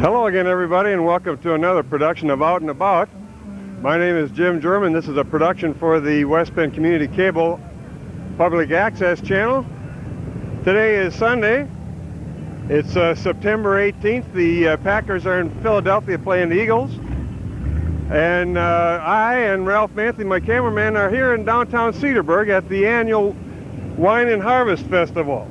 Hello again, everybody, and welcome to another production of Out and About. My name is Jim German. This is a production for the West Bend Community Cable Public Access Channel. Today is Sunday. It's September 18th. The Packers are in Philadelphia playing the Eagles. And I and Ralph Manthey, my cameraman, are here in downtown Cedarburg at the annual Wine and Harvest Festival.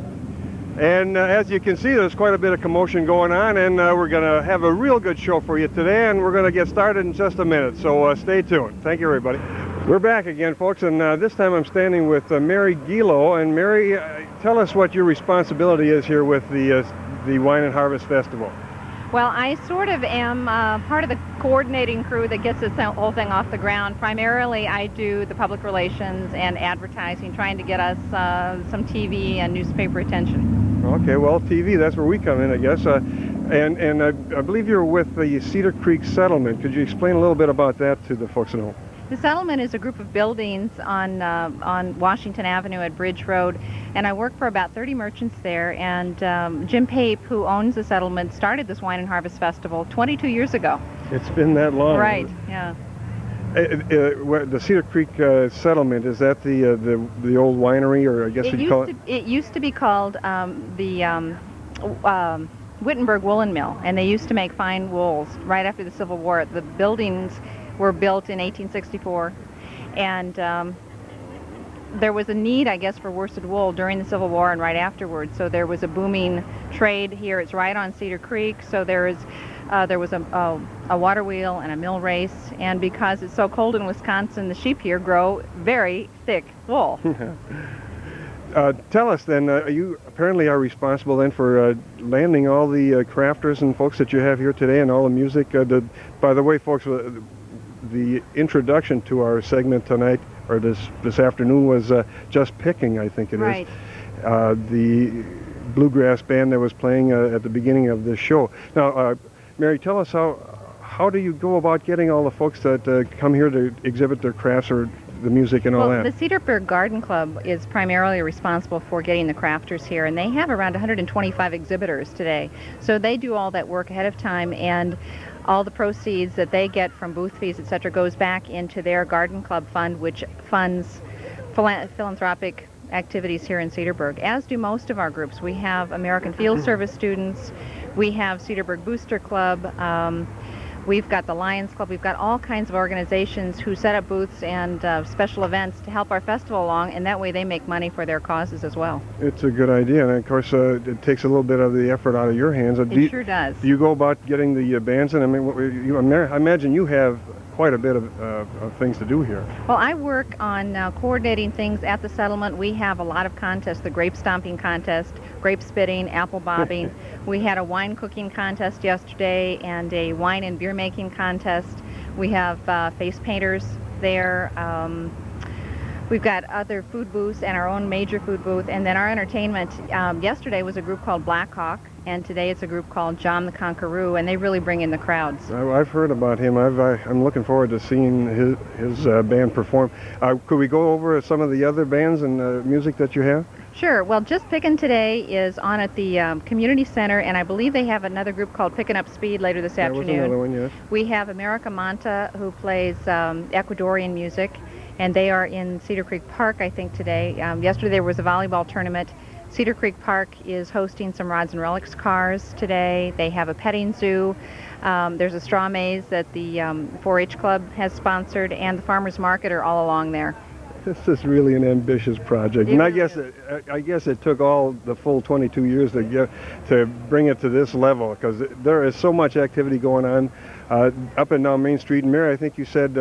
And as you can see, there's quite a bit of commotion going on, and we're going to have a real good show for you today, and we're going to get started in just a minute, so stay tuned. Thank you, everybody. We're back again, folks, and this time I'm standing with Mary Gilo. And Mary, tell us what your responsibility is here with the Wine and Harvest Festival. Well, I sort of am part of the coordinating crew that gets this whole thing off the ground. Primarily, I do the public relations and advertising, trying to get us some TV and newspaper attention. Okay, well, TV, that's where we come in, I guess. And I believe you're with the Cedar Creek Settlement. Could you explain a little bit about that to the folks at home? The settlement is a group of buildings on Washington Avenue at Bridge Road, and I work for about 30 merchants there. And Jim Pape, who owns the settlement, started this Wine and Harvest Festival 22 years ago. It's been that long. Right. Yeah. The Cedar Creek settlement, is that the old winery, or I guess you'd call it? It used to be called the Wittenberg Woolen Mill, and they used to make fine wools right after the Civil War. The buildings were built in 1864, and there was a need, I guess, for worsted wool during the Civil War and right afterwards. So there was a booming trade here. It's right on Cedar Creek, so there was a water wheel and a mill race, and because it's so cold in Wisconsin, the sheep here grow very thick wool. Tell us then, you apparently are responsible then for landing all the crafters and folks that you have here today and all the music. By the way, folks, the introduction to our segment tonight, or this afternoon, was Just Picking, I think it right. is. The bluegrass band that was playing at the beginning of this show. Now, Mary, tell us how do you go about getting all the folks that come here to exhibit their crafts or the music and all that? The Cedarburg Garden Club is primarily responsible for getting the crafters here, and they have around 125 exhibitors today. So they do all that work ahead of time, and all the proceeds that they get from booth fees, etc., goes back into their garden club fund, which funds philanthropic activities here in Cedarburg, as do most of our groups. We have American Field Service students, we have Cedarburg Booster Club, we've got the Lions Club, we've got all kinds of organizations who set up booths and special events to help our festival along, and that way they make money for their causes as well. It's a good idea, and of course it takes a little bit of the effort out of your hands. It sure does. Do you go about getting the bands in? I mean, I imagine you have quite a bit of things to do here. Well, I work on coordinating things at the settlement. We have a lot of contests, the grape stomping contest, grape spitting, apple bobbing. We had a wine cooking contest yesterday and a wine and beer making contest. We have face painters there. We've got other food booths and our own major food booth. And then our entertainment, yesterday was a group called Black Hawk, and today it's a group called John the Conqueror, and they really bring in the crowds. I've heard about him. I'm looking forward to seeing his band perform. Could we go over some of the other bands and music that you have? Sure. Well, Just Pickin' today is on at the Community Center, and I believe they have another group called Pickin' Up Speed later this afternoon. There was another one, yes. We have America Manthey, who plays Ecuadorian music, and they are in Cedar Creek Park, I think, today. Yesterday there was a volleyball tournament. Cedar Creek Park is hosting some Rods and Relics cars today. They have a petting zoo. There's a straw maze that the 4-H Club has sponsored, and the Farmers Market are all along there. This is really an ambitious project, and I guess it took all the full 22 years to bring it to this level, because there is so much activity going on up and down Main Street. And Mary, I think you said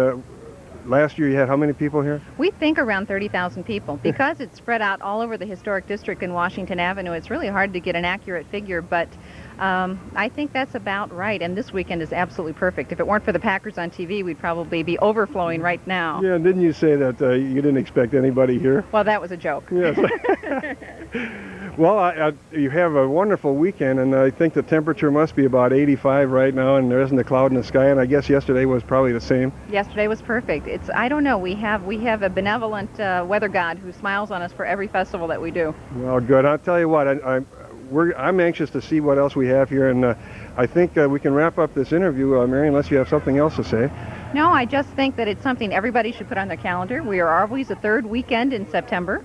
last year you had how many people here? We think around 30,000 people. Because it's spread out all over the historic district in Washington Avenue, it's really hard to get an accurate figure, but I think that's about right, and this weekend is absolutely perfect. If it weren't for the Packers on TV, we'd probably be overflowing right now. Yeah, didn't you say that you didn't expect anybody here? Well, that was a joke. Yes. Well, you have a wonderful weekend, and I think the temperature must be about 85 right now, and there isn't a cloud in the sky, and I guess yesterday was probably the same. Yesterday was perfect. I don't know, we have a benevolent weather god who smiles on us for every festival that we do. Well, good. I'll tell you what, I'm anxious to see what else we have here, and I think we can wrap up this interview, Mary, unless you have something else to say. No, I just think that it's something everybody should put on their calendar. We are always the third weekend in September.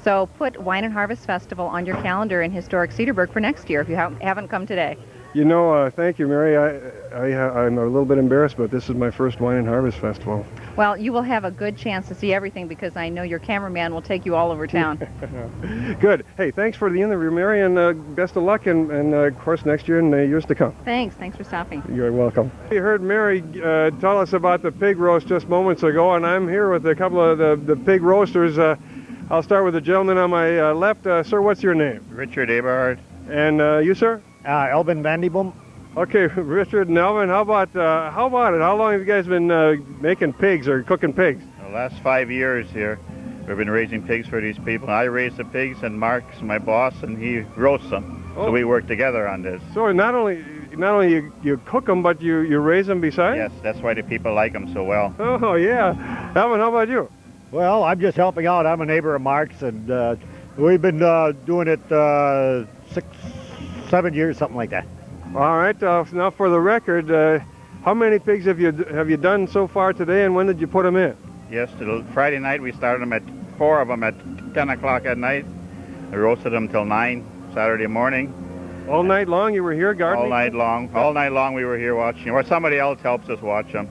So put Wine and Harvest Festival on your calendar in historic Cedarburg for next year if you haven't come today. You know, thank you, Mary. I'm a little bit embarrassed, but this is my first Wine and Harvest Festival. Well, you will have a good chance to see everything because I know your cameraman will take you all over town. Good. Hey, thanks for the interview, Mary, and best of luck, and of course, next year and years to come. Thanks for stopping. You're welcome. You heard Mary tell us about the pig roast just moments ago, and I'm here with a couple of the pig roasters. I'll start with the gentleman on my left. Sir, what's your name? Richard Eberhard. And you, sir? Elvin Vandyboom. Okay, Richard and Elvin, how about it? How long have you guys been making pigs or cooking pigs? The last 5 years here, we've been raising pigs for these people. I raise the pigs, and Mark's my boss, and he roasts them. Oh. So we work together on this. So not only you cook them, but you raise them besides? Yes, that's why the people like them so well. Oh, yeah. Alvin, how about you? Well, I'm just helping out. I'm a neighbor of Mark's, and we've been doing it 6, 7 years, something like that. All right. Now, for the record, how many pigs have you done so far today, and when did you put them in? Yes, Friday night we started them at 4 of them at 10 o'clock at night. We roasted them till 9 Saturday morning. All night long you were here gardening? All night long. All night long we were here watching. Or somebody else helps us watch them.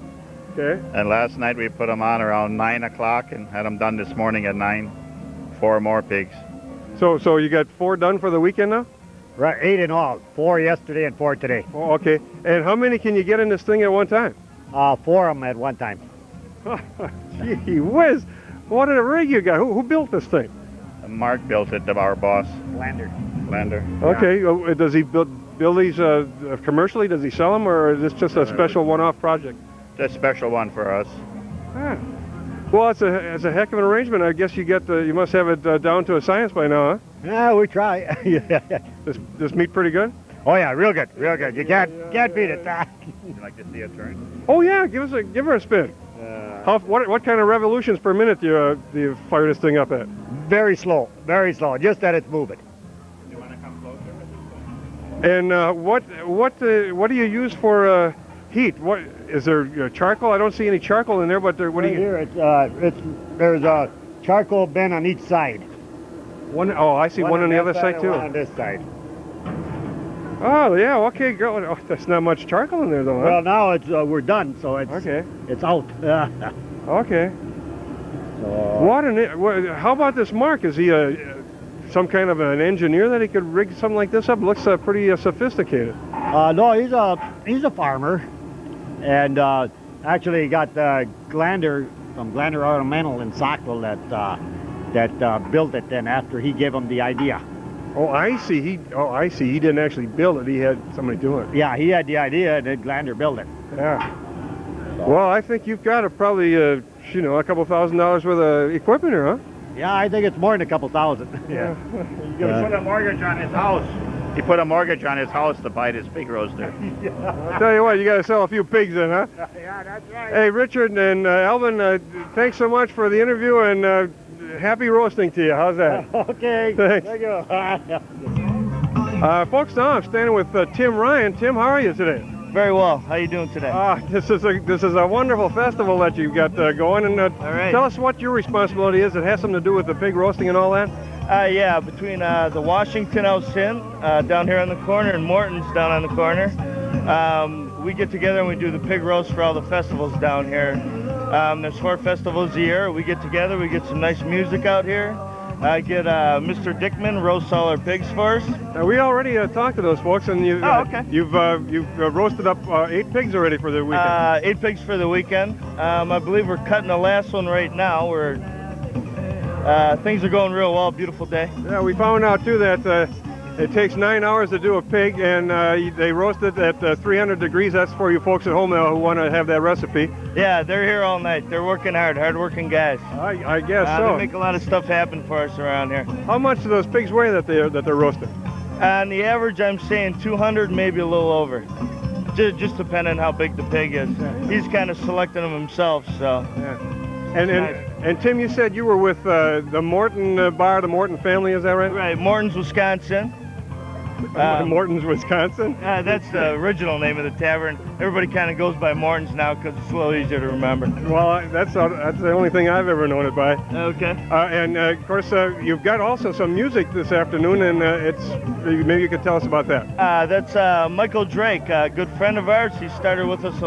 Okay. And last night we put them on around 9 o'clock and had them done this morning at 9. 4 more pigs. So you got 4 done for the weekend now? Right, 8 in all. 4 yesterday and 4 today. Oh, okay. And how many can you get in this thing at one time? 4 of them at one time. Gee whiz! What a rig you got. Who built this thing? Mark built it, our boss. Lander. Okay. Does he build these commercially? Does he sell them, or is this just a special one-off project? It's a special one for us. Ah. Well, it's a heck of an arrangement. I guess you must have it down to a science by now, huh? Yeah, we try. This meat pretty good? Oh yeah, real good. You can't beat it. Would you like to see it turn? Oh yeah, give her a spin. What kind of revolutions per minute do you fire this thing up at? Very slow, just that it's moving. Do you want to come closer? And what do you use for heat? What is there charcoal? I don't see any charcoal in there, but what do you? Here there's a charcoal bin on each side. Oh, I see one on the other side too. One on this side. Oh yeah, okay, girl. Oh, that's not much charcoal in there though, huh? Well, now it's we're done, so it's okay. It's out. Okay. So, how about this Mark? Is he some kind of an engineer that he could rig something like this up? Looks pretty sophisticated. no, he's a farmer, and actually he got Glander from Glander Ornamental in Sackville that built it. Then after he gave him the idea. Oh, I see. He didn't actually build it. He had somebody do it. Yeah, he had the idea, and then Glander built it. Yeah. Well, I think you've got probably a couple $1,000s worth of equipment here, huh? Yeah, I think it's more than a couple thousand. Yeah. He put a mortgage on his house. He put a mortgage on his house to buy this pig roaster. I'll tell you what, you got to sell a few pigs then, huh? Yeah, that's right. Hey, Richard and Alvin, thanks so much for the interview, and happy roasting to you. How's that? Okay. Thanks. Thank you. Folks, now I'm standing with Tim Ryan. Tim, how are you today? Very well. How you doing today? This is a wonderful festival that you've got going, and all right. Tell us what your responsibility is. It has something to do with the pig roasting and all that. Yeah, between the Washington House Inn down here on the corner and Morton's down on the corner, we get together and we do the pig roast for all the festivals down here. There's 4 festivals a year. We get together, we get some nice music out here. I get Mr. Dickman roasts all our pigs for us. We already talked to those folks, and okay. You've roasted up 8 pigs already for the weekend. 8 pigs for the weekend. I believe we're cutting the last one right now. Things are going real well. Beautiful day. Yeah, we found out too that it takes 9 hours to do a pig, and they roast it at 300 degrees. That's for you folks at home now who want to have that recipe. Yeah, they're here all night. They're working hard-working guys. I guess so. They make a lot of stuff happen for us around here. How much do those pigs weigh that they're roasting? On the average, I'm saying 200, maybe a little over. Just depending on how big the pig is. He's kind of selecting them himself, so. Yeah. And Tim, you said you were with the Morton bar, the Morton family, is that right? Right, Morton's, Wisconsin. Morton's, Wisconsin? That's the original name of the tavern. Everybody kind of goes by Morton's now because it's a little easier to remember. Well, that's the only thing I've ever known it by. Okay. And of course, you've got also some music this afternoon, and maybe you could tell us about that. That's Michael Drake, a good friend of ours. He started with us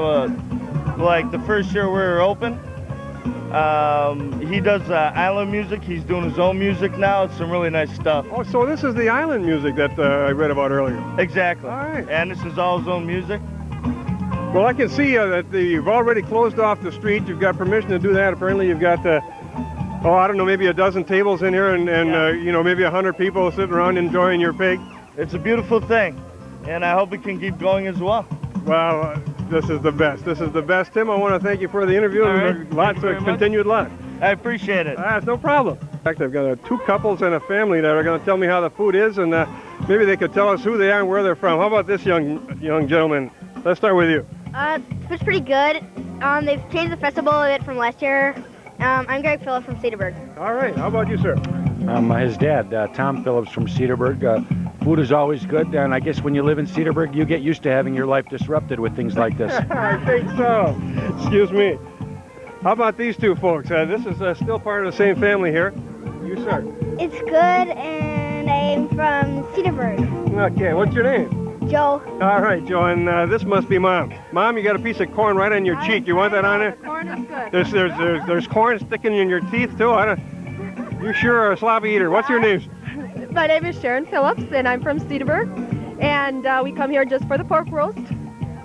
like the first year we were open. He does island music. He's doing his own music now. It's some really nice stuff. Oh, so this is the island music that I read about earlier. Exactly. All right. And this is all his own music. Well, I can see that you've already closed off the street. You've got permission to do that. Apparently, you've got, I don't know, maybe a dozen tables in here, and Yeah. Maybe 100 people sitting around enjoying your pig. It's a beautiful thing, and I hope it can keep going as well. Well, this is the best. This is the best. Tim, I want to thank you for the interview, All and right. lots Thank you of very much. continued luck. I appreciate it. It's no problem. In fact, I've got 2 couples and a family that are going to tell me how the food is, and maybe they could tell us who they are and where they're from. How about this young gentleman? Let's start with you. It's pretty good. They've changed the festival a bit from last year. I'm Greg Phillip from Cedarburg. All right. How about you, sir? I'm his dad, Tom Phillips from Cedarburg. Food is always good, and I guess when you live in Cedarburg, you get used to having your life disrupted with things like this. I think so. Excuse me. How about these two folks? This is still part of the same family here. You, sir. It's good, and I'm from Cedarburg. Okay. What's your name? Joe. All right, Joe, and this must be Mom. Mom, you got a piece of corn right on your cheek. You want that on there? Corn is good. There's corn sticking in your teeth too. You sure are a sloppy eater. What's your name? My name is Sharon Phillips, and I'm from Cedarburg, and we come here just for the pork roast.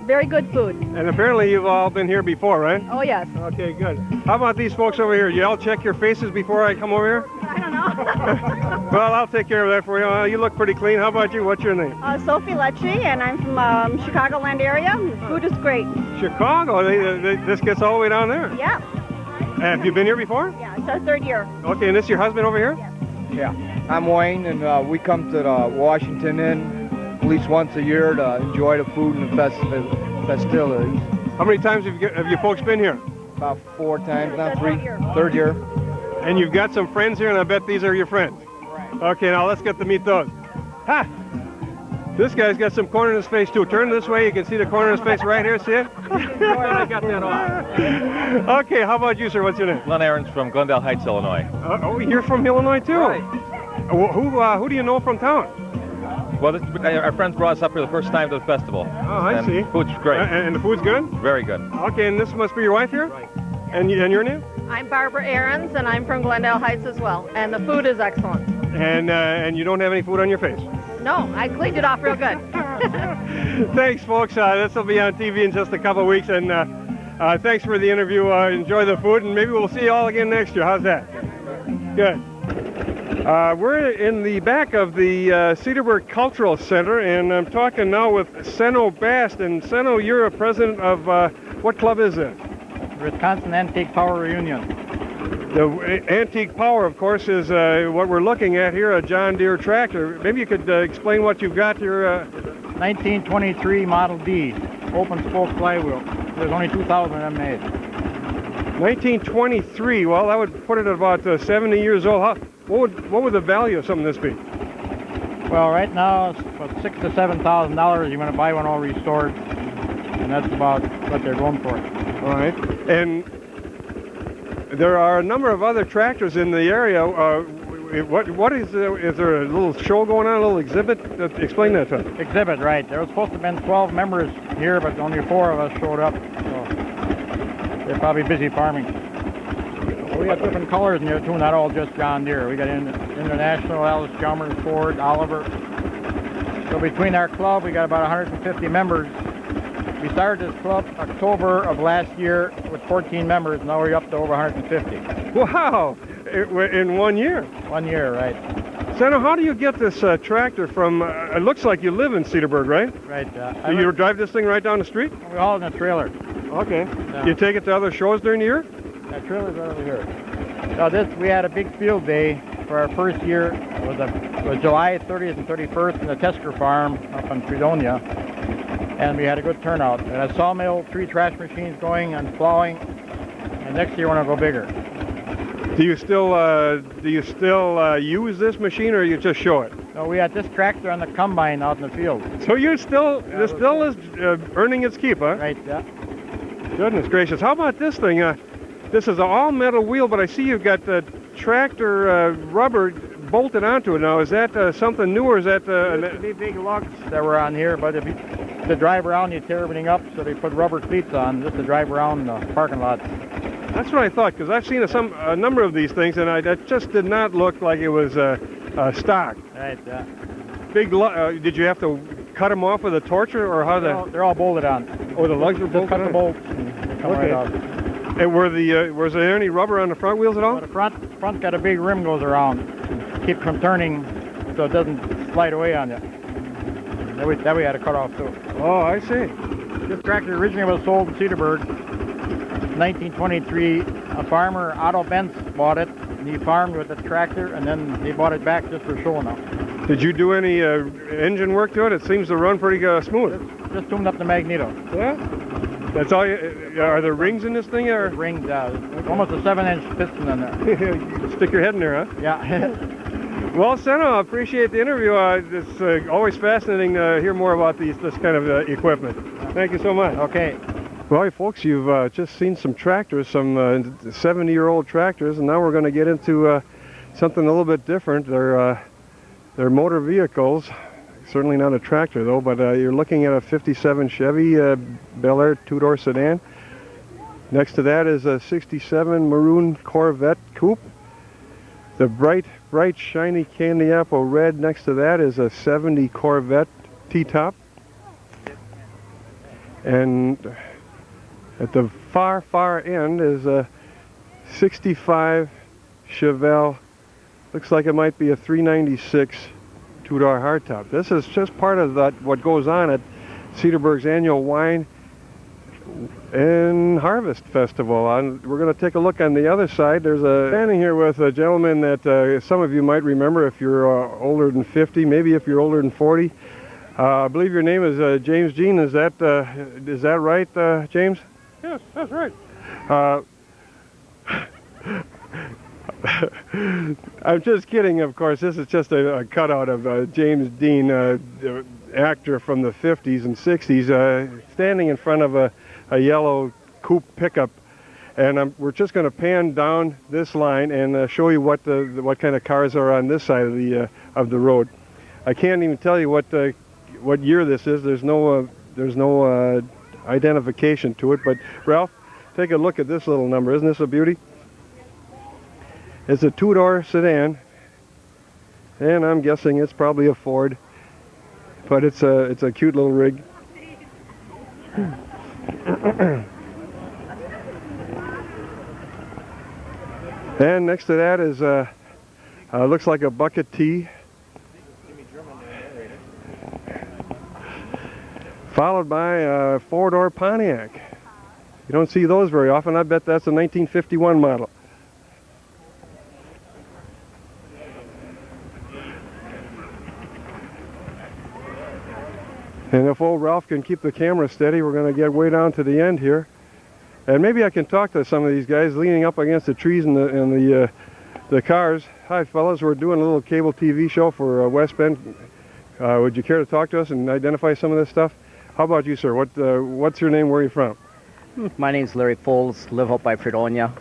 Very good food. And apparently you've all been here before, right? Oh, yes. Okay, good. How about these folks over here? You all check your faces before I come over here? I don't know. Well, I'll take care of that for you. You look pretty clean. How about you? What's your name? Sophie Lecce, and I'm from Chicagoland area. Food is great. Chicago? This gets all the way down there? Yeah. Have you been here before? Yeah, it's our third year. Okay, and this is your husband over here? Yeah, I'm Wayne, and we come to the Washington Inn at least once a year to enjoy the food and the festivities. How many times have you folks been here? About 4 times now, It's 3, third year. third year. And you've got some friends here, and I bet these are your friends. Right. Okay, now let's get to meet those. Ha! This guy's got some corn in his face, too. Turn this way. You can see the corn in his face right here. See it? I got that off. Okay, how about you, sir? What's your name? Glenn Ahrens from Glendale Heights, Illinois. You're from Illinois, too? Right. Who do you know from town? Well, our friends brought us up here the first time to the festival. Oh, I see. Food's great. And the food's good? Very good. Okay, and this must be your wife here? Right. And your name? I'm Barbara Ahrens, and I'm from Glendale Heights as well. And the food is excellent. And you don't have any food on your face? No, I cleaned it off real good. Thanks, folks. This will be on TV in just a couple of weeks. And thanks for the interview. Enjoy the food, and maybe we'll see you all again next year. How's that? Good. We're in the back of the Cedarburg Cultural Center, and I'm talking now with Seno Bast. And Seno, you're a president of what club is this? Wisconsin Antique Power Reunion. The Antique Power, of course, is what we're looking at here, a John Deere tractor. Maybe you could explain what you've got here. 1923 Model D, open spoke flywheel. There's only 2,000 of them made. 1923, well, that would put it at about 70 years old. What would the value of something this be? Well, right now it's about $6,000 to $7,000. You're going to buy one all restored, and that's about what they're going for. All right. And there are a number of other tractors in the area. What is there a little show going on, a little exhibit? Explain that to us. Exhibit, right. There was supposed to have been 12 members here, but only 4 of us showed up. So they're probably busy farming. We got different colors in there too, not all just John Deere. We got International, Alice Chalmers, Ford, Oliver. So between our club, we got about 150 members. We started this club October of last year with 14 members. Now we're up to over 150. Wow! In 1 year? 1 year, right. Seno, how do you get this tractor from, it looks like you live in Cedarburg, right? Right. Do you drive this thing right down the street? We haul it in a trailer. Okay. Yeah. You take it to other shows during the year? That trailer's right over here. So we had a big field day for our first year. It was July 30th and 31st in the Tesker farm up in Fredonia. And we had a good turnout. We had a sawmill, 3 trash machines going and plowing. And next year we're going to go bigger. Do you still use this machine, or you just show it? No, we had this tractor on the combine out in the field. So this still is earning its keep, huh? Right, yeah. Goodness gracious. How about this thing? This is an all-metal wheel, but I see you've got the tractor rubber bolted onto it now. Is that something new, or is that... These big lugs that were on here, but if you to drive around, you tear everything up, so they put rubber cleats on just to drive around the parking lot. That's what I thought, because I've seen a number of these things, and that just did not look like it was stock. Right, yeah. Big. Did you have to cut them off with a torch, or how that? They're all bolted on. Oh, the lugs were bolted on? Cut the bolts and they come right out. And was there any rubber on the front wheels at all? Well, the front got a big rim goes around, keep from turning, so it doesn't slide away on you. That we had to cut off too. Oh, I see. This tractor originally was sold in Cedarburg, 1923. A farmer, Otto Benz, bought it, and he farmed with the tractor, and then he bought it back just for show now. Did you do any engine work to it? It seems to run pretty smooth. Just tuned up the magneto. Yeah? That's all you, are there rings in this thing, or? Rings, almost a 7-inch piston in there. Stick your head in there, huh? Yeah. Well, Seno, I appreciate the interview. It's always fascinating to hear more about this kind of equipment. Thank you so much. Okay. Well, hey, folks, you've just seen some tractors, some 70-year-old tractors, and now we're going to get into something a little bit different. They're motor vehicles. Certainly not a tractor, though, but you're looking at a 57 Chevy Bel Air two-door sedan. Next to that is a 67 maroon Corvette coupe. The bright, shiny candy apple red next to that is a 70 Corvette T-top. And at the far end is a 65 Chevelle. Looks like it might be a 396 two-door hardtop. This is just part of what goes on at Cedarburg's annual Wine and Harvest Festival. We're going to take a look on the other side. There's standing here with a gentleman that some of you might remember if you're older than 50, maybe if you're older than 40. I believe your name is James Jean. Is that right, James? Yes, that's right. I'm just kidding, of course. This is just a cutout of James Dean, the actor from the 50s and 60s, standing in front of a yellow coupe pickup. And we're just going to pan down this line and show you what kind of cars are on this side of the road. I can't even tell you what year this is. There's no identification to it. But Ralph, take a look at this little number. Isn't this a beauty? It's a two-door sedan, and I'm guessing it's probably a Ford, but it's a cute little rig. And next to that is looks like a bucket T, followed by a four-door Pontiac. You don't see those very often. I bet that's a 1951 model. And if old Ralph can keep the camera steady, we're going to get way down to the end here. And maybe I can talk to some of these guys leaning up against the trees and the cars. Hi, fellas. We're doing a little cable TV show for West Bend. Would you care to talk to us and identify some of this stuff? How about you, sir? What's your name? Where are you from? My name's Larry Foles. Live up by Fredonia.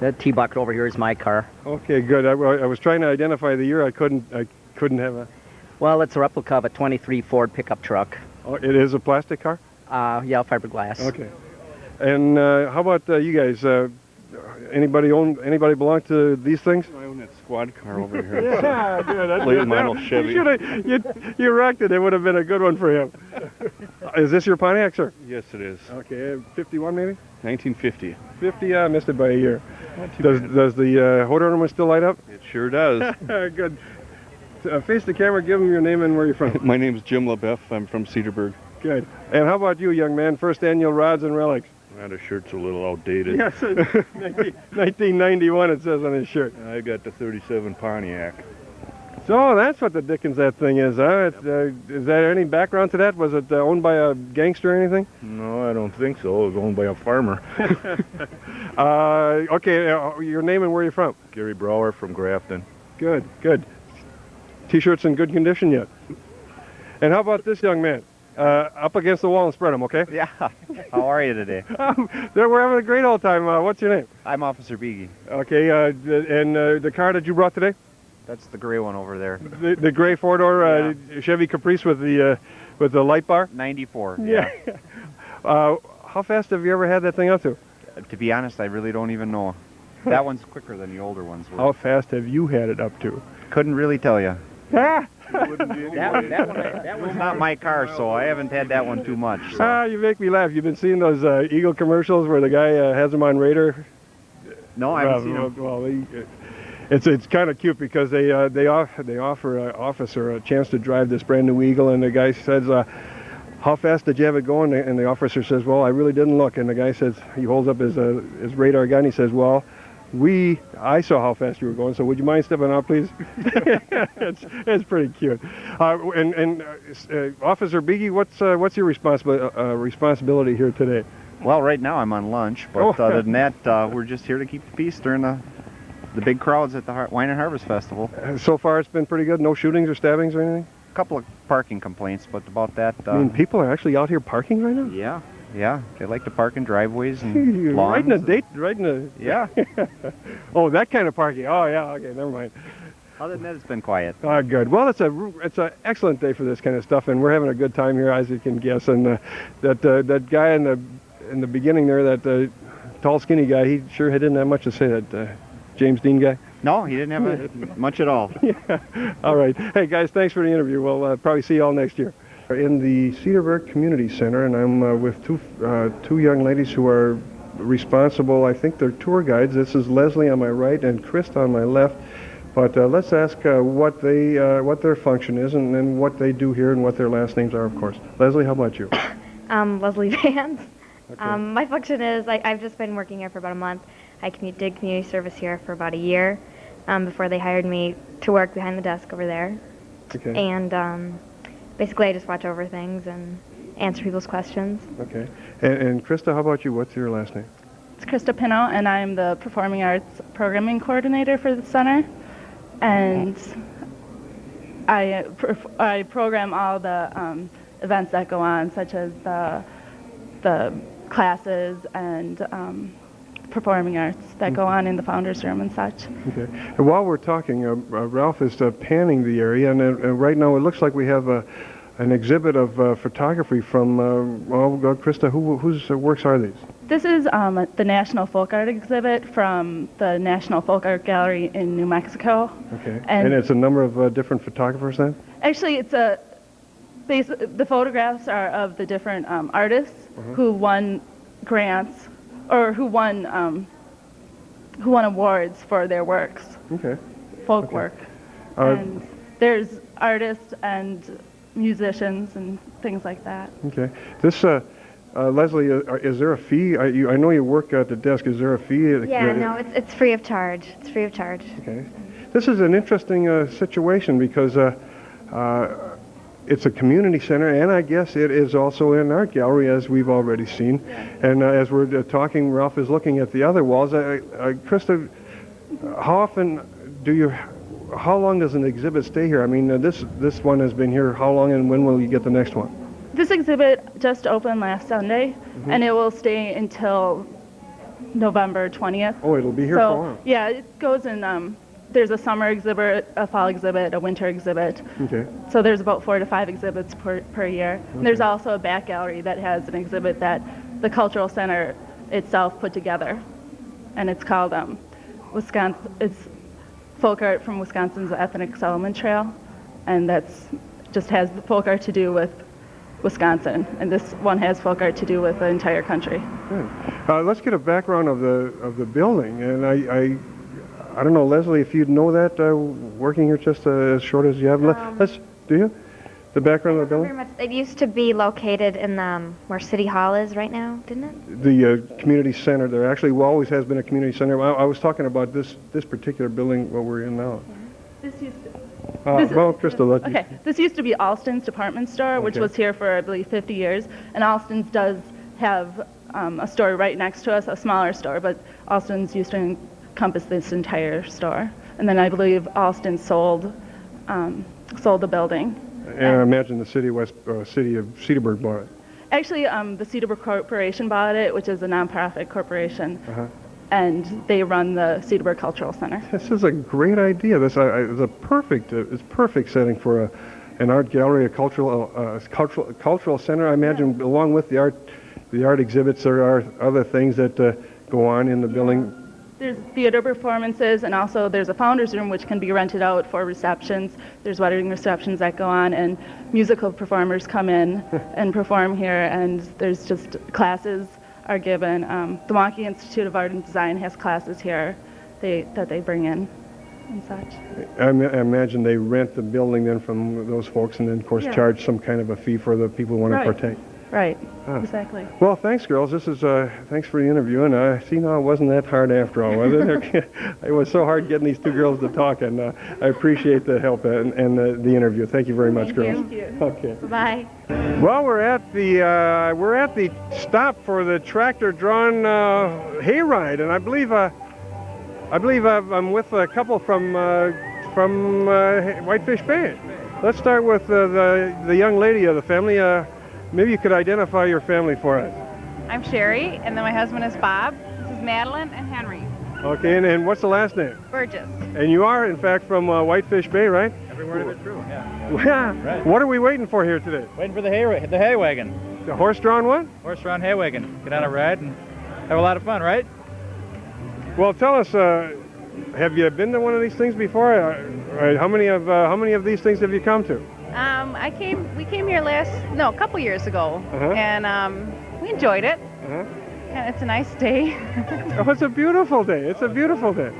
That T-bucket over here is my car. Okay, good. I was trying to identify the year. I couldn't have a... Well, it's a replica of a 23 Ford pickup truck. Oh, it is a plastic car? Yeah, fiberglass. Okay. And how about you guys? Anybody belong to these things? I own that squad car over here. Yeah, good. Late model Chevy. You wrecked it. It would have been a good one for him. Is this your Pontiac, sir? Yes, it is. Okay, 51 maybe? 1950. 50, I missed it by a year. Does the hood ornament still light up? It sure does. Good. Face the camera, give them your name and where you're from. My name is Jim LaBeouf. I'm from Cedarburg. Good. And how about you, young man? First annual Rods and Relics. Well, the shirt's a little outdated. Yes, 1991 it says on his shirt. I got the 37 Pontiac. So that's what the dickens that thing is, huh? Is there any background to that? Was it owned by a gangster or anything? No, I don't think so. It was owned by a farmer. Okay, your name and where you're from? Gary Brower from Grafton. Good, good. T-shirts in good condition yet? And how about this young man? Up against the wall and spread them, okay? Yeah. How are you today? We're having a great old time. What's your name? I'm Officer Beege. Okay, and the car that you brought today? That's the gray one over there. The gray four-door Chevy Caprice with the light bar? 94. Yeah. How fast have you ever had that thing up to? To be honest, I really don't even know. That one's quicker than the older ones were. How fast have you had it up to? Couldn't really tell you. Ah! That was not my car, so I haven't had that one too much. So. You make me laugh. You've been seeing those Eagle commercials where the guy has them on radar? No, I haven't seen them. Well, it's kind of cute because they offer an officer a chance to drive this brand new Eagle, and the guy says, "How fast did you have it going?" And the officer says, "Well, I really didn't look." And the guy says, he holds up his radar gun. He says, "Well, I saw how fast you were going, so would you mind stepping out, please?" it's pretty cute. And Officer Beege, what's your responsibility here today? Well, right now I'm on lunch, but Oh. other than that, we're just here to keep the peace during the big crowds at the Wine and Harvest Festival. So far it's been pretty good. No shootings or stabbings or anything? A couple of parking complaints, but about that. I mean, people are actually out here parking right now? Yeah, yeah. They like to park in driveways and Right in lawns. right in a... Yeah. Oh, that kind of parking. Oh, yeah, okay, never mind. Other than that, it's been quiet. Oh, good. Well, it's an excellent day for this kind of stuff, and we're having a good time here, as you can guess. And that guy in the beginning there, that tall, skinny guy, he sure didn't have much to say. That James Dean guy. No, he didn't have much at all. Yeah. All right. Hey guys, thanks for the interview. We'll probably see you all next year. In the Cedarburg Community Center, and I'm with two young ladies who are responsible. I think they're tour guides. This is Leslie on my right and Krista on my left. But let's ask what their function is, and then what they do here, and what their last names are, of course. Leslie, how about you? Leslie Vance. Okay. My function is I've just been working here for about a month. I did community service here for about a year before they hired me to work behind the desk over there. Okay. And basically I just watch over things and answer people's questions. Okay. And Krista, how about you? What's your last name? It's Krista Pino, and I'm the Performing Arts Programming Coordinator for the center. And I program all the events that go on, such as the classes and performing arts that go on in the Founders Room and such. Okay. And while we're talking, Ralph is panning the area, and right now it looks like we have an exhibit of photography from, Krista, whose works are these? This is the National Folk Art exhibit from the National Folk Art Gallery in New Mexico. Okay. And it's a number of different photographers then? actually, the photographs are of the different artists who won grants or who won awards for their works. Okay. Folk work. And there's artists and musicians and things like that. Okay. This, Leslie, is there a fee? I know you work at the desk. Is there a fee? Yeah, no, it's free of charge. It's free of charge. Okay. This is an interesting situation because it's a community center, and I guess it is also an art gallery, as we've already seen. Yeah. And as we're talking, Ralph is looking at the other walls. Krista, how long does an exhibit stay here? I mean, this one has been here how long, and when will you get the next one? This exhibit just opened last Sunday, and it will stay until November 20th. Oh, it'll be here for a while. Yeah, it goes in, there's a summer exhibit, a fall exhibit, a winter exhibit. Okay. So there's about 4 to 5 exhibits per year. Okay. And there's also a back gallery that has an exhibit that the Cultural Center itself put together, and it's called Wisconsin. It's folk art from Wisconsin's Ethnic Settlement Trail, and that's just has the folk art to do with Wisconsin, and this one has folk art to do with the entire country. Good. Let's get a background of the building, and I don't know, Leslie, if you'd know that working here just as short as you have. Do you? The background of the building? Very much. It used to be located in where City Hall is right now, didn't it? The community center. There actually always has been a community center. I was talking about this particular building, what we're in now. This used to. Krista, this used to be Alston's department store, which was here for, I believe, 50 years. And Alston's does have a store right next to us, a smaller store, but Alston's used to encompass this entire store. And then I believe Alston sold the building. And I imagine the city of Cedarburg bought it. Actually, the Cedarburg Corporation bought it, which is a nonprofit corporation. And they run the Cedarburg Cultural Center. This is a great idea. This is a perfect setting for an art gallery, a cultural center. I imagine along with the art exhibits, there are other things that go on in the building. There's theater performances, and also there's a Founders Room which can be rented out for receptions. There's wedding receptions that go on, and musical performers come in and perform here, and there's just classes are given. The Manthey Institute of Art and Design has classes here that they bring in and such. I imagine they rent the building then from those folks, and then of course charge some kind of a fee for the people who want to partake. Right. Huh. Exactly. Well, thanks, girls. This is thanks for the interview, and see, no, it wasn't that hard after all, was it? It was so hard getting these two girls to talk, and I appreciate the help and the interview. Thank you very much, girls. Thank you. Okay. Bye. Well, we're at the stop for the tractor-drawn hayride, and I believe I'm with a couple from Whitefish Bay. Let's start with the young lady of the family. Maybe you could identify your family for us. I'm Sherry, and then my husband is Bob. This is Madeline and Henry. Okay, and what's the last name? Burgess. And you are, in fact, from Whitefish Bay, right? Every word of it true, yeah. Yeah. Right. What are we waiting for here today? Waiting for the hay wagon. The horse-drawn one? Horse-drawn hay wagon. Get on a ride and have a lot of fun, right? Well, tell us, have you been to one of these things before? How many of these things have you come to? We came here a couple years ago, and we enjoyed it. And it's a nice day. Oh, it's a beautiful day. It's a beautiful day.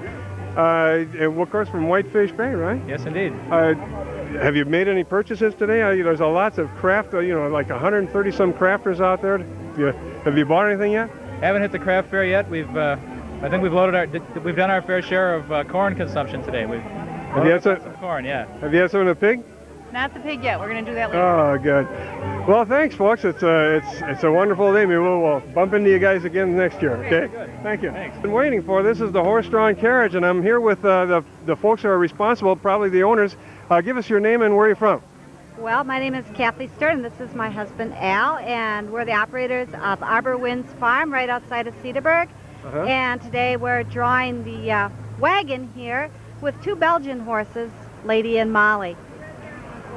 And of course, from Whitefish Bay, right? Yes, indeed. Have you made any purchases today? There's lots of craft, like 130 some crafters out there. Have you bought anything yet? Haven't hit the craft fair yet. I think we've done our fair share of corn consumption today. Have you had some corn? Yeah. Have you had some of the pig? Not the pig yet. We're going to do that later. Oh, good. Well, thanks, folks. It's a wonderful day. Maybe we'll bump into you guys again next year. Okay. Good. Thank you. Thanks. Been waiting for this is the horse-drawn carriage, and I'm here with the folks who are responsible, probably the owners. Give us your name and where you're from. Well, my name is Kathy Stern. This is my husband Al, and we're the operators of Arbor Winds Farm right outside of Cedarburg. And today we're drawing the wagon here with two Belgian horses, Lady and Molly.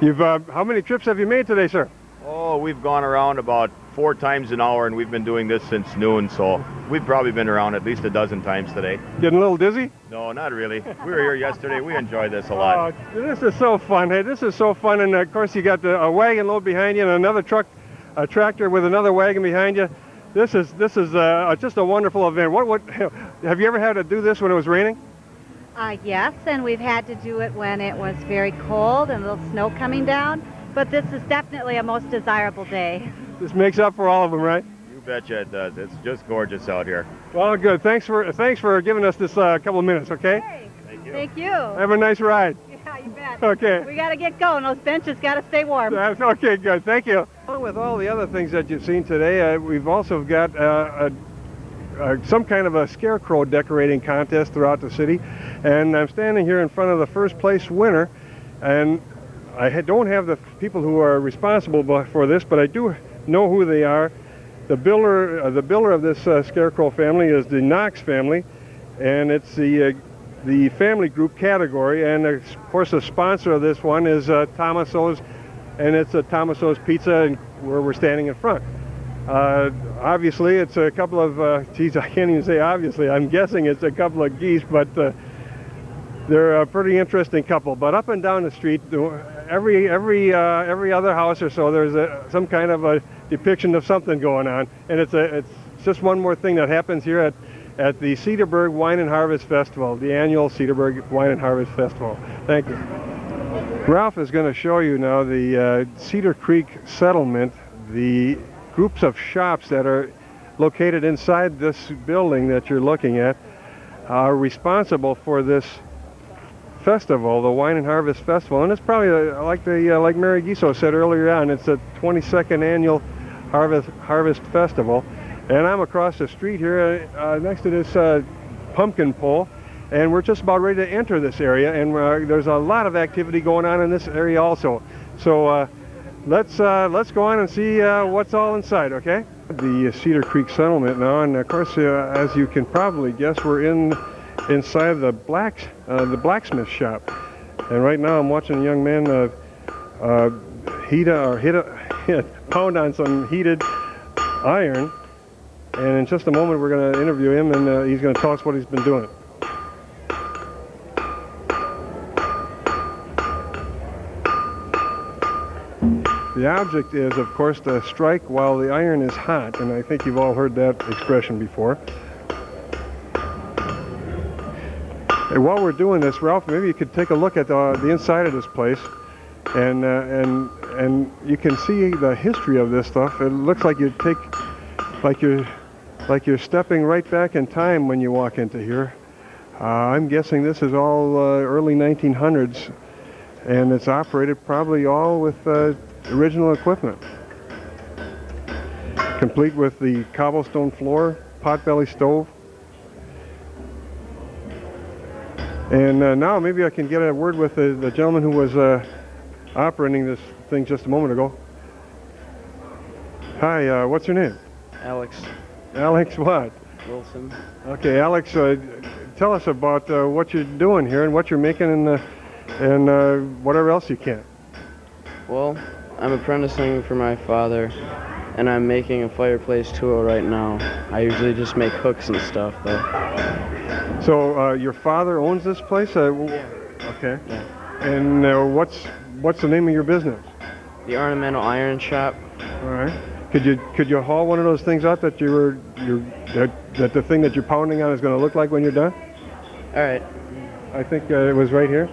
How many trips have you made today, sir? Oh, we've gone around about 4 times an hour, and we've been doing this since noon, so we've probably been around at least a dozen times today. Getting a little dizzy? No, not really. We were here yesterday. We enjoyed this a lot. Oh, this is so fun. Hey, this is so fun, and of course you got a wagon load behind you and another a tractor with another wagon behind you. This is just a wonderful event. What have you ever had to do this when it was raining? Yes, and we've had to do it when it was very cold and a little snow coming down. But this is definitely a most desirable day. This makes up for all of them, right? You betcha it does. It's just gorgeous out here. Well, good. Thanks for giving us this couple of minutes. Okay. Hey, thank you. Thank you. Have a nice ride. Yeah, you bet. Okay. We got to get going. Those benches got to stay warm. Okay, good. Thank you. Well, with all the other things that you've seen today, we've also got some kind of a scarecrow decorating contest throughout the city, and I'm standing here in front of the first place winner, and I don't have the people who are responsible for this, but I do know who they are. The builder of this scarecrow family is the Knox family, and it's the family group category, and of course the sponsor of this one is Thomas O's, and it's a Thomas O's Pizza, where we're standing in front. Obviously, it's a couple of, geez, I can't even say obviously. I'm guessing it's a couple of geese, but they're a pretty interesting couple. But up and down the street, every other house or so, there's some kind of a depiction of something going on, and it's just one more thing that happens here at the Cedarburg Wine and Harvest Festival, the annual Cedarburg Wine and Harvest Festival. Thank you. Ralph is going to show you now the Cedar Creek settlement, the groups of shops that are located inside this building that you're looking at are responsible for this festival, the Wine and Harvest Festival, and it's probably like Mary Giso said earlier on, it's the 22nd annual Harvest Festival, and I'm across the street here next to this pumpkin pole, and we're just about ready to enter this area, and there's a lot of activity going on in this area also. So let's go on and see what's all inside, okay? The Cedar Creek settlement now, and of course, as you can probably guess, we're inside the blacksmith shop, and right now I'm watching a young man pound on some heated iron, and in just a moment we're going to interview him, and he's going to tell us what he's been doing. The object is, of course, to strike while the iron is hot, and I think you've all heard that expression before. And while we're doing this, Ralph, maybe you could take a look at the inside of this place. and you can see the history of this stuff. It looks like you're stepping right back in time when you walk into here. I'm guessing this is all early 1900s, and it's operated probably all with original equipment, complete with the cobblestone floor, potbelly stove. And now maybe I can get a word with the gentleman who was operating this thing just a moment ago. Hi, what's your name? Alex. Alex what? Wilson. Okay, Alex, tell us about what you're doing here and what you're making and whatever else you can. Well, I'm apprenticing for my father, and I'm making a fireplace tool right now. I usually just make hooks and stuff, though. So your father owns this place? Yeah. Okay. Yeah. And what's the name of your business? The Ornamental Iron Shop. All right. Could you haul one of those things out that that the thing that you're pounding on is going to look like when you're done? All right. I think it was right here.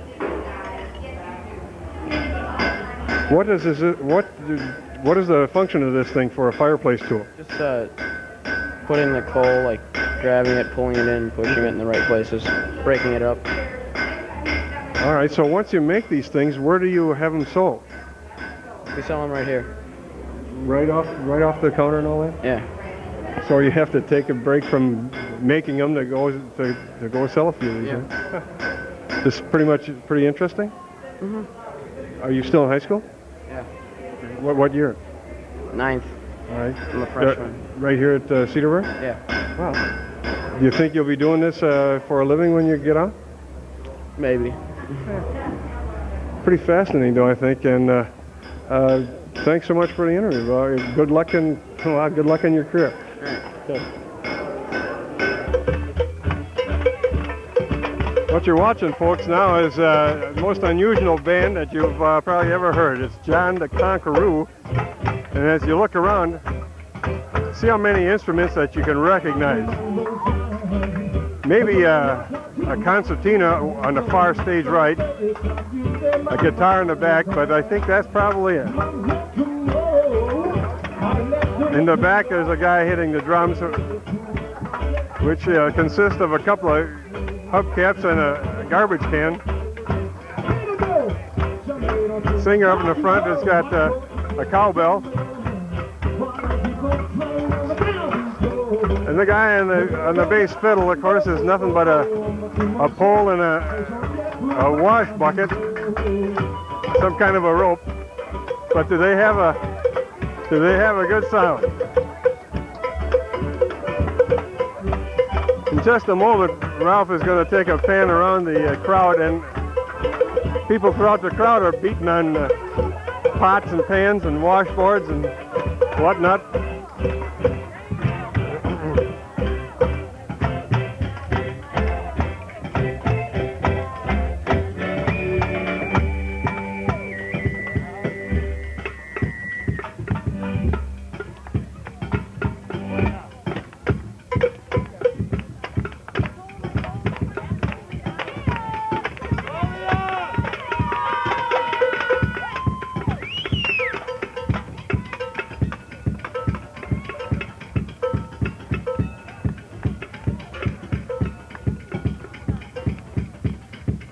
What is this? What is the function of this thing for a fireplace tool? Just putting the coal, like grabbing it, pulling it in, pushing it in the right places, breaking it up. All right. So once you make these things, where do you have them sold? We sell them right here. Right off the counter and all that? Yeah. So you have to take a break from making them to go sell a few of these. Yeah. Huh? This is pretty interesting. Mhm. Are you still in high school? Yeah. What year? 9th. All right. I'm a freshman. Right here at Cedarburg? Yeah. Wow. Do you think you'll be doing this for a living when you get out? Maybe. Pretty fascinating, though, I think. And thanks so much for the interview. Good luck in your career. Good. What you're watching, folks, now is the most unusual band that you've probably ever heard. It's John the Conqueror. And as you look around, see how many instruments that you can recognize. Maybe a concertina on the far stage right, a guitar in the back, but I think that's probably it. In the back there's a guy hitting the drums, which consists of a couple of hubcaps and a garbage can. Singer up in the front has got a cowbell. And the guy on the bass fiddle, of course, is nothing but a pole and a wash bucket, some kind of a rope. But do they have a good sound? In just a moment, Ralph is going to take a pan around the crowd, and people throughout the crowd are beating on pots and pans and washboards and whatnot.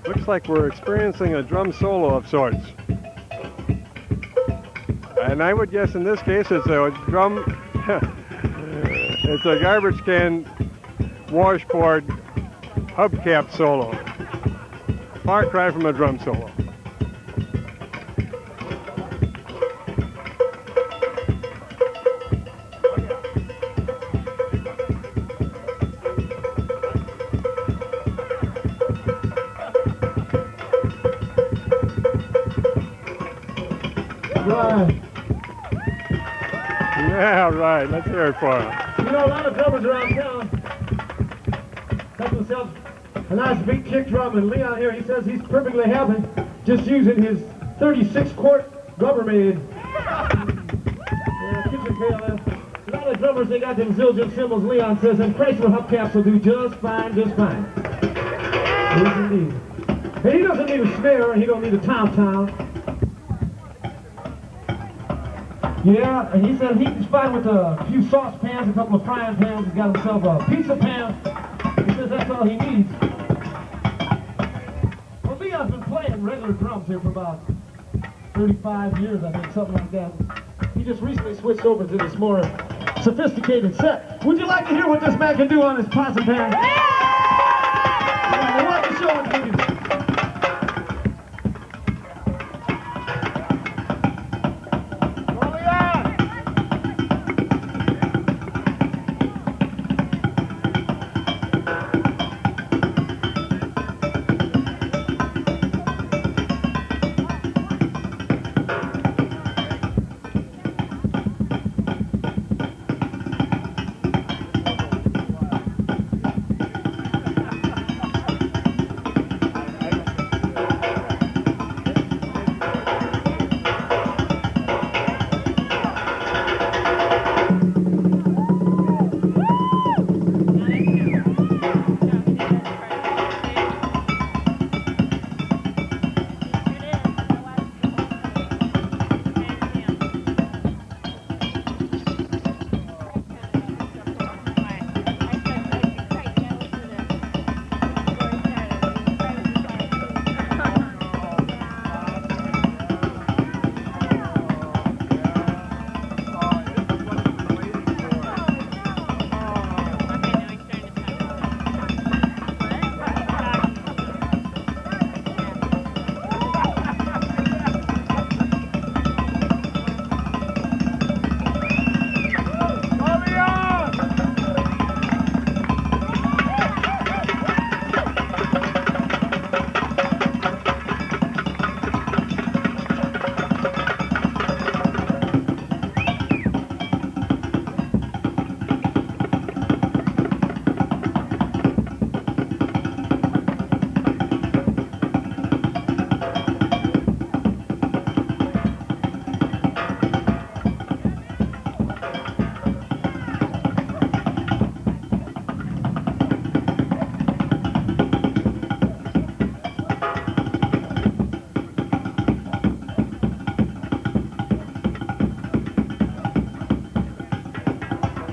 Looks like we're experiencing a drum solo of sorts. And I would guess in this case it's a drum, it's a garbage can washboard hubcap solo. Far cry from a drum solo. Yeah, right. Let's hear it for him. You know, a lot of drummers around town got themselves a nice big kick drum, and Leon here, he says he's perfectly happy just using his 36-quart Rubbermaid. Kitchen pail. A lot of drummers, they got them Zildjian cymbals. Leon says, and Chrysler hubcaps will do just fine, just fine. Yes, indeed. And he doesn't need a snare, and he don't need a tom-tom. Yeah, and he said he's fine with a few saucepans, a couple of frying pans. He's got himself a pizza pan. He says that's all he needs. Well, Leon's been playing regular drums here for about 35 years, I think, something like that. He just recently switched over to this more sophisticated set. Would you like to hear what this man can do on his pots and pans? Yeah! We'll have to show it to you.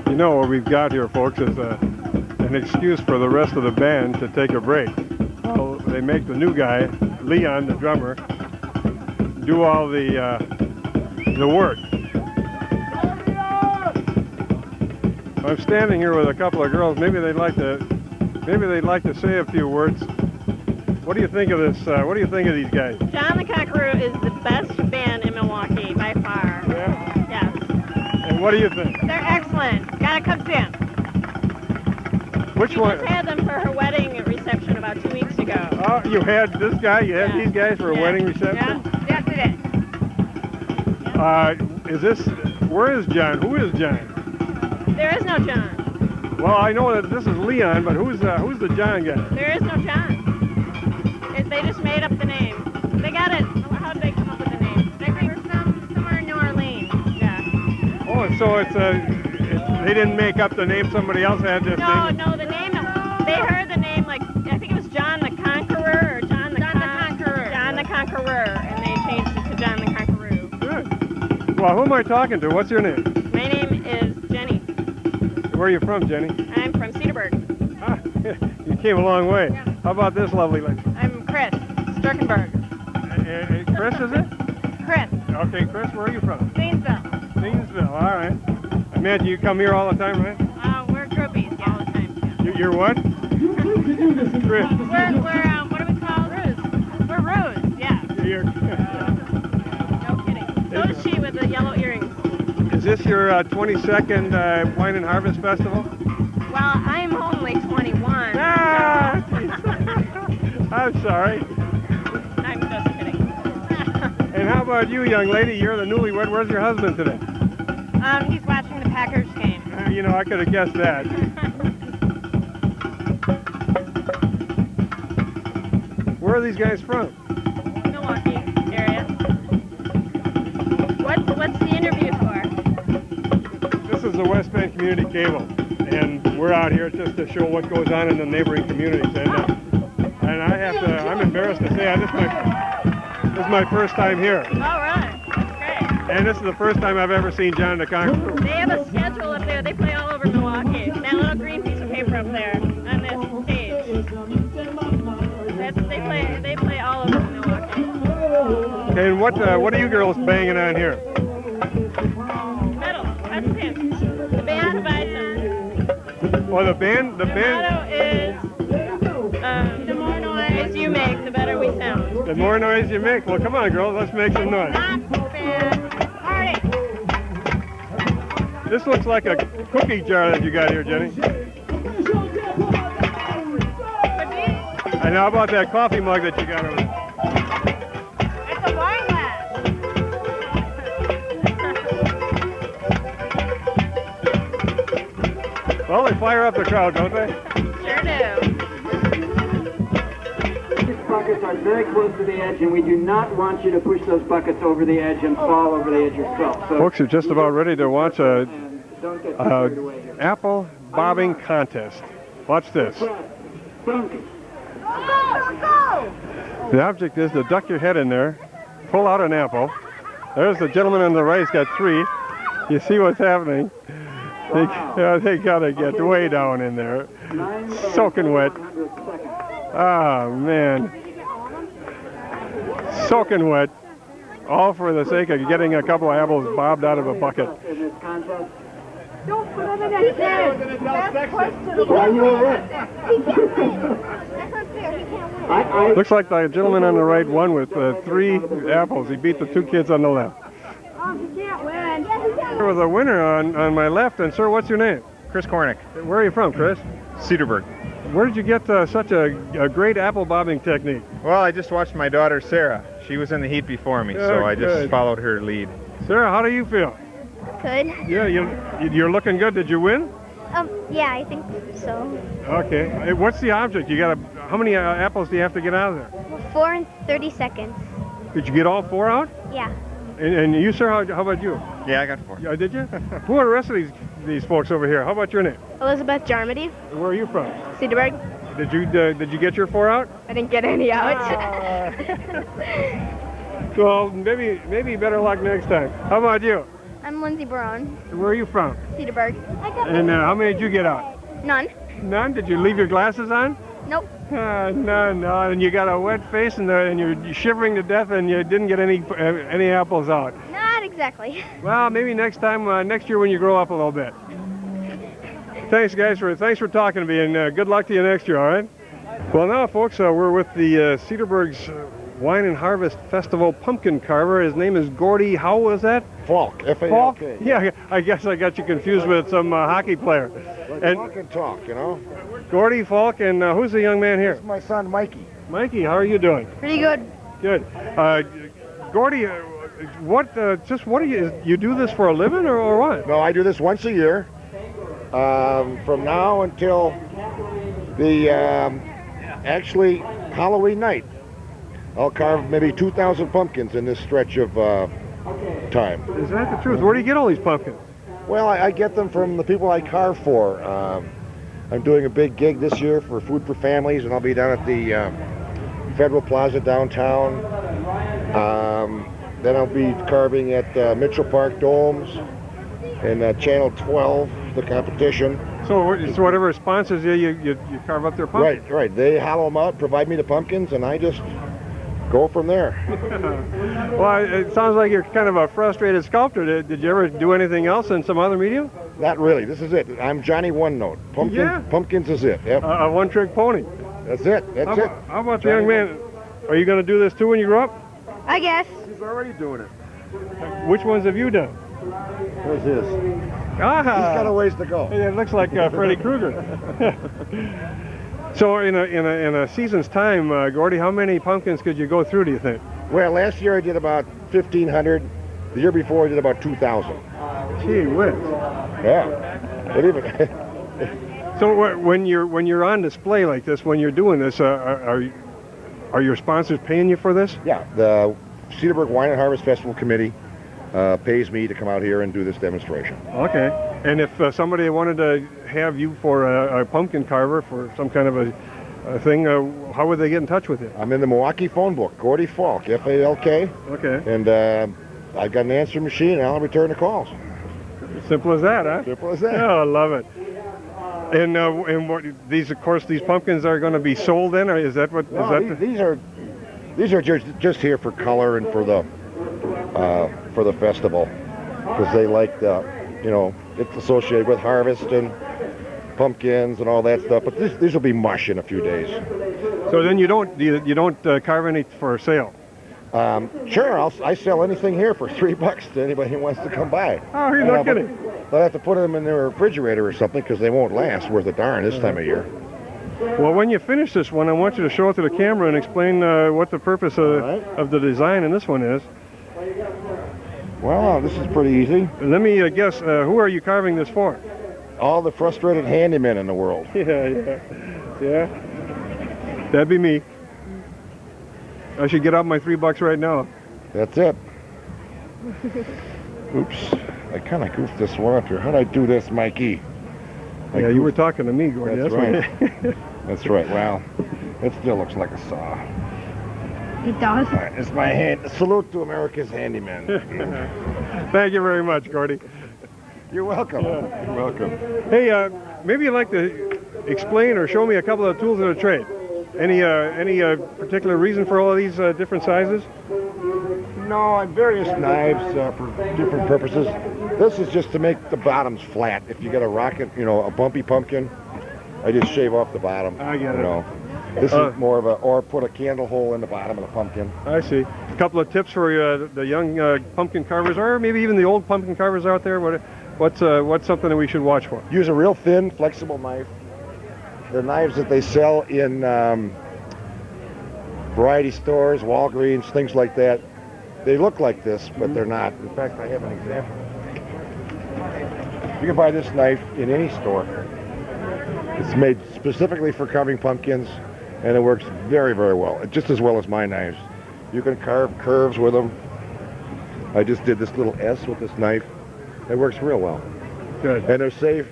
You know what we've got here, folks, is an excuse for the rest of the band to take a break. So they make the new guy, Leon, the drummer, do all the work. I'm standing here with a couple of girls. Maybe they'd like to say a few words. What do you think of this? What do you think of these guys? John the Conqueror is the best band in Milwaukee by far. Yeah? Yes. And what do you think? They're excellent. Gotta come see 'em. Which one? She just had them for her wedding reception about 2 weeks ago. Oh, you had this guy? You had these guys for a wedding reception? Yeah, yes it is. Is this? Where is John? Who is John? There is no John. Well, I know that this is Leon, but who's the John guy? There is no John. They just made up the name. They got it. How did they come up with the name? They were from somewhere in New Orleans. Yeah. Oh, so they didn't make up the name. Somebody else had this name. No, the name. They heard the name like I think it was John the Conqueror or John the Conqueror. John the Conqueror, and they changed it to John the Conqueror. Good. Well, who am I talking to? What's your name? My name is Jenny. Where are you from, Jenny? I'm from Cedarburg. Ah, you came a long way. Yeah. How about this lovely lady? I'm Chris Sturkenberg. Chris, is it? Chris. Okay, Chris, where are you from? Zanesville. Zanesville, all right. I imagine you come here all the time, right? We're groupies all the time. Yeah. You're what? Chris. We're what are we called? Ruse. We're Ruse, yeah. No kidding. So is she with the yellow earrings. Is this your 22nd Wine and Harvest Festival? Well, I'm only 21. Ah! I'm sorry. I'm just kidding. And how about you, young lady? You're the newlywed. Where's your husband today? He's watching the Packers game. You know, I could have guessed that. Where are these guys from? Milwaukee area. What's the interview for? This is the West Bend Community Cable, and we're out here just to show what goes on in the neighboring communities. And I'm embarrassed to say, this is my first time here. All right, that's great. And this is the first time I've ever seen John the Conqueror. They have a schedule up there. They play all over Milwaukee. That little green piece of paper up there on this stage. They play all over Milwaukee. And what are you girls banging on here? Metal. That's him. The band Bison. Well, the band. The motto is the more noise you make, the better we sound. The more noise you make. Well, come on, girls. Let's make some noise. Party. This looks like a cookie jar that you got here, Jenny. And how about that coffee mug that you got over there? It's a wine glass. Well, they fire up the crowd, don't they? Sure do. These buckets are very close to the edge, and we do not want you to push those buckets over the edge and fall over the edge yourself. So Folks are just about ready to watch a don't get carried away here. apple bobbing contest. Watch this. The object is to duck your head in there, pull out an apple. There's the gentleman on the right, he's got 3. You see what's happening. They gotta get way down in there, soaking wet. Ah, man. Soaking wet, all for the sake of getting a couple of apples bobbed out of a bucket. Don't put it in his head. That's questionable. Are you all right? That's unfair. He can't win. Looks like the gentleman on the right won with 3 apples. He beat the 2 kids on the left. Oh, he can't win. There was a winner on my left, and sir, what's your name? Chris Cornick. Where are you from, Chris? Cedarburg. Where did you get such a great apple bobbing technique? Well, I just watched my daughter Sarah. She was in the heat before me, so I just followed her lead. Sarah, how do you feel? Good. Yeah, you're looking good. Did you win? Yeah, I think so. Okay. Hey, what's the object? How many apples do you have to get out of there? 4 in 30 seconds. Did you get all 4 out? Yeah. And you, sir, how about you? Yeah, I got 4. Yeah, did you? Who are the rest of these folks over here? How about your name? Elizabeth Jarmady. Where are you from? Cedarburg. Did you get your 4 out? I didn't get any out. Well, maybe better luck next time. How about you? I'm Lindsay Brown. Where are you from? Cedarburg. And how many did you get out? None. None? Did you leave your glasses on? Nope. No. And you got a wet face and you're shivering to death and you didn't get any apples out. Not exactly. Well, maybe next time, next year when you grow up a little bit. Thanks, guys. Thanks for talking to me, and good luck to you next year, all right? Well, now, folks, we're with the Cedarburg's Wine and Harvest Festival pumpkin carver. His name is Gordy. How was that? Falk. F-A-L-K. Yeah, I guess I got you confused with some hockey player. And walk and talk, you know. Gordy Falk, and who's the young man here? This is my son, Mikey. Mikey, how are you doing? Pretty good. Good. Gordy, what do you do this for a living or what? No, I do this once a year. From now until the actually Halloween night. I'll carve maybe 2,000 pumpkins in this stretch of time. Is that the truth? Where do you get all these pumpkins? Well, I get them from the people I carve for. I'm doing a big gig this year for Food for Families, and I'll be down at the Federal Plaza downtown. Then I'll be carving at Mitchell Park Domes and Channel 12, the competition. So whatever sponsors you carve up their pumpkins? Right. They hollow them out, provide me the pumpkins, and I just go from there. Well, it sounds like you're kind of a frustrated sculptor. Did you ever do anything else in some other medium? Not really. This is it. I'm Johnny One Note. Pumpkins is it. Yep. A one-trick pony. That's it. That's it. How about the young man? Are you going to do this too when you grow up? I guess. He's already doing it. Which ones have you done? There's his. Ah, he's got a ways to go. It looks like Freddy Krueger. So in a season's time, Gordy, how many pumpkins could you go through, do you think? Well, last year I did about 1,500. The year before I did about 2,000. Gee whiz. Yeah. Believe it. So when you're on display like this, when you're doing this, are your sponsors paying you for this? Yeah. The Cedarburg Wine and Harvest Festival Committee pays me to come out here and do this demonstration. Okay. And if somebody wanted to have you for a pumpkin carver for some kind of a thing, how would they get in touch with you? I'm in the Milwaukee phone book, Gordy Falk, F-A-L-K. Okay. And I've got an answering machine, and I'll return the calls. Simple as that, huh? Simple as that. Oh, I love it. And what these, of course, these pumpkins are going to be sold in, or is that what? No, is that these are just here for color and for the festival, because they like the, you know, it's associated with harvest and pumpkins and all that stuff. But these will be mush in a few days. So then you don't carve any for sale? Sure, I sell anything here for $3 to anybody who wants to come by. Oh, you're not kidding. They'll have to put them in their refrigerator or something, because they won't last worth a darn this time of year. Well, when you finish this one, I want you to show it to the camera and explain what the purpose of the design in this one is. Well, this is pretty easy. Let me guess, who are you carving this for? All the frustrated handymen in the world. Yeah. That'd be me. I should get out my $3 right now. That's it. Oops, I kind of goofed this one up here. How'd I do this, Mikey? Yeah, you were talking to me, Gordy. That's right. That's right. Well, it still looks like a saw. It does. All right, it's my hand. Salute to America's handyman. Thank you very much, Gordy. You're welcome. Yeah. You're welcome. Hey, maybe you'd like to explain or show me a couple of tools of the trade. Any particular reason for all of these different sizes? No, various knives for different purposes. This is just to make the bottoms flat. If you got a rocket, you know, a bumpy pumpkin, I just shave off the bottom. I get it. Know. This is more of or put a candle hole in the bottom of the pumpkin. I see. A couple of tips for the young pumpkin carvers, or maybe even the old pumpkin carvers out there. What's something that we should watch for? Use a real thin, flexible knife. The knives that they sell in variety stores, Walgreens, things like that, they look like this, but they're not. In fact, I have an example. You can buy this knife in any store. It's made specifically for carving pumpkins, and it works very, very well, just as well as my knives. You can carve curves with them. I just did this little S with this knife. It works real well. Good. And they're safe.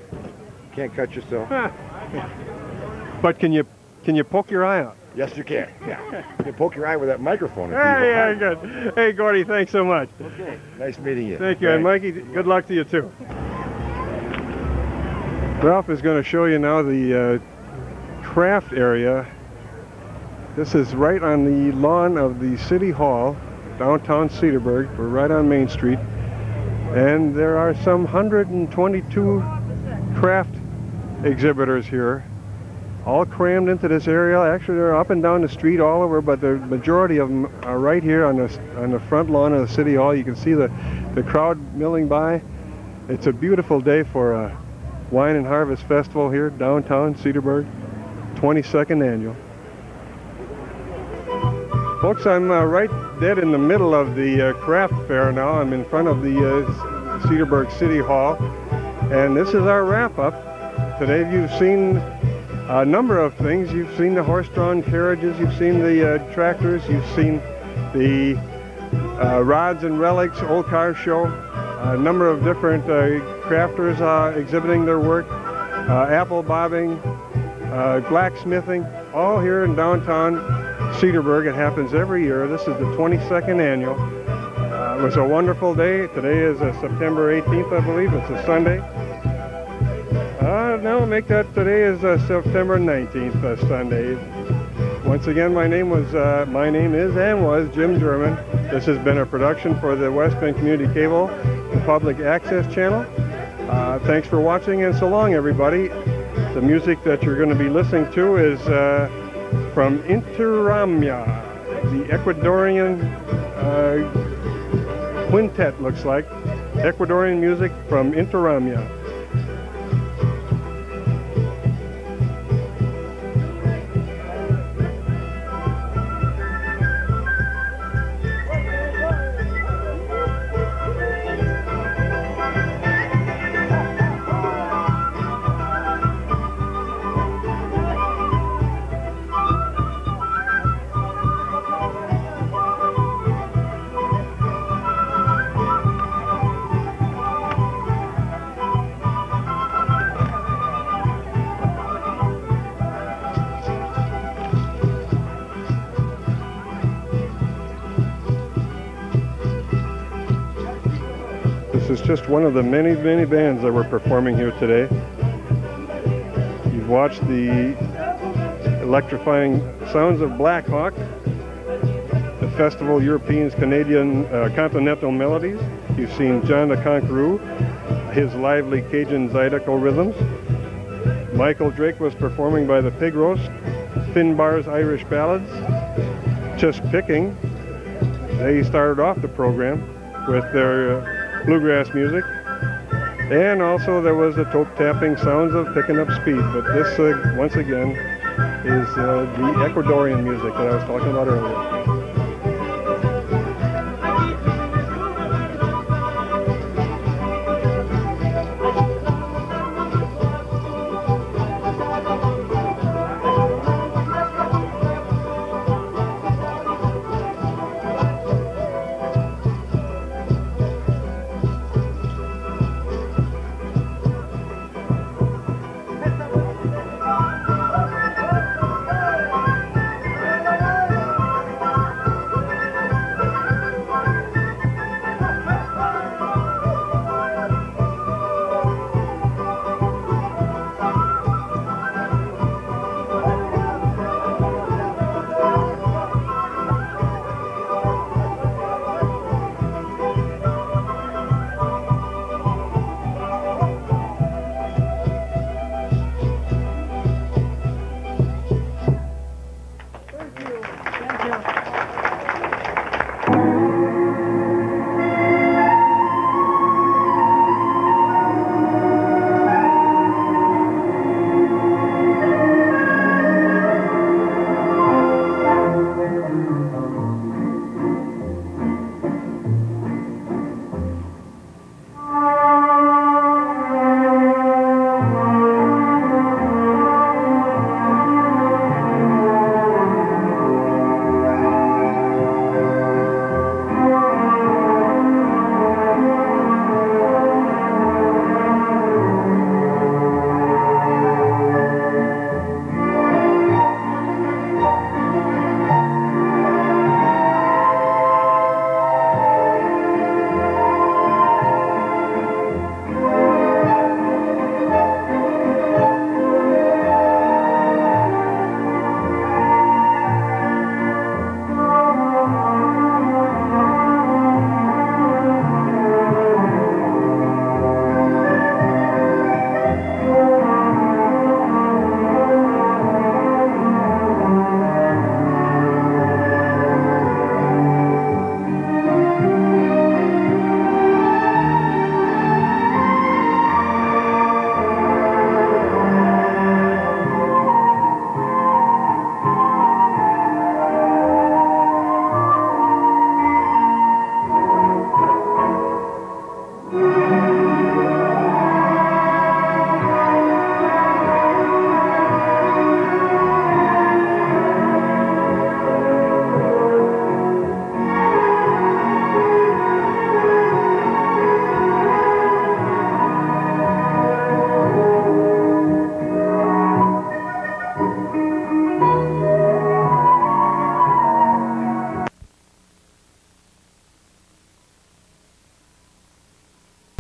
Can't cut yourself. But can you poke your eye out? Yes, you can. Yeah. You can poke your eye with that microphone. Yeah, good. Hey, Gordy, thanks so much. Okay. Nice meeting you. Thank you. And Mikey, good luck to you, too. Ralph is going to show you now the craft area. This is right on the lawn of the City Hall, downtown Cedarburg. We're right on Main Street. And there are some 122 craft exhibitors here, all crammed into this area. Actually, they're up and down the street all over, but the majority of them are right here on the front lawn of the City Hall. You can see the crowd milling by. It's a beautiful day for a Wine and Harvest Festival here downtown Cedarburg, 22nd annual. Folks, I'm right dead in the middle of the craft fair now. I'm in front of the Cedarburg City Hall, and this is our wrap-up. Today you've seen a number of things. You've seen the horse-drawn carriages, you've seen the tractors, you've seen the rods and relics, old car show, a number of different crafters exhibiting their work, apple bobbing, blacksmithing, all here in downtown Cedarburg. It happens every year. This is the 22nd annual. It was a wonderful day. Today is September 18th, I believe. It's a Sunday. No, make that today is September 19th, Sunday. Once again, my name is and was Jim German. This has been a production for the West Bend Community Cable and Public Access Channel. Thanks for watching, and so long, everybody. The music that you're going to be listening to is from Interamia, the Ecuadorian quintet, looks like. Ecuadorian music from Interamia. is just one of the many, many bands that were performing here today. You've watched the electrifying sounds of Black Hawk, the Festival European's Canadian Continental Melodies. You've seen John the Conqueror, his lively Cajun Zydeco rhythms. Michael Drake was performing by the Pig Roast, Finbar's Irish Ballads. Just Picking, they started off the program with their bluegrass music. And also there was the toe tapping sounds of Picking Up Speed. But this, once again, is the Ecuadorian music that I was talking about earlier.